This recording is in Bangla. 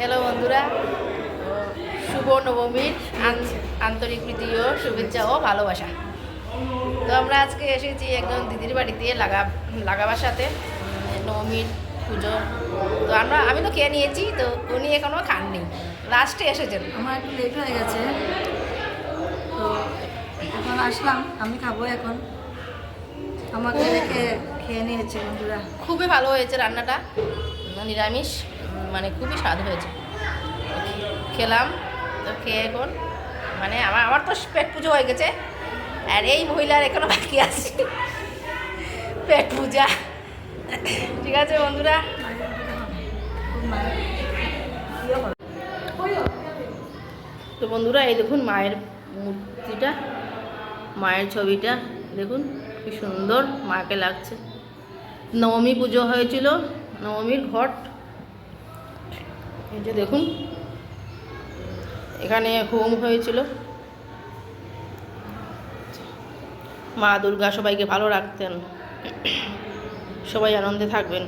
হ্যালো বন্ধুরা, শুভ নবমীর আন্তরিক প্রীতি ও শুভেচ্ছা ও ভালোবাসা। তো আমরা আজকে এসেছি একজন দিদির বাড়িতে লাগাবার সাথে নবমীর পুজো। তো আমি তো খেয়ে নিয়েছি, তো উনি এখনও খাননি, লাস্টে এসেছেন। আমার একটু লেট হয়ে গেছে, তো এখন আসলাম, আমি খাবো এখন। আমাকে রেখে খেয়ে নিয়েছে বন্ধুরা। খুবই ভালো হয়েছে রান্নাটা, নিরামিষ, মানে খুবই স্বাদ হয়েছে। খেলাম, তো খেয়ে এখন মানে আমার তো পেট পুজো হয়ে গেছে, আর এই মহিলার এখনো বাকি আছে পেট পূজা। ঠিক আছে বন্ধুরা, তো বন্ধুরা এই দেখুন মায়ের মূর্তিটা, মায়ের ছবিটা দেখুন কি সুন্দর মাকে লাগছে। নবমী পুজো হয়েছিল, নবমীর ঘট এই যে দেখুন, এখানে হোম হয়েছিল। মা দুর্গা সবাইকে ভালো রাখতেন, সবাই আনন্দে থাকবেন।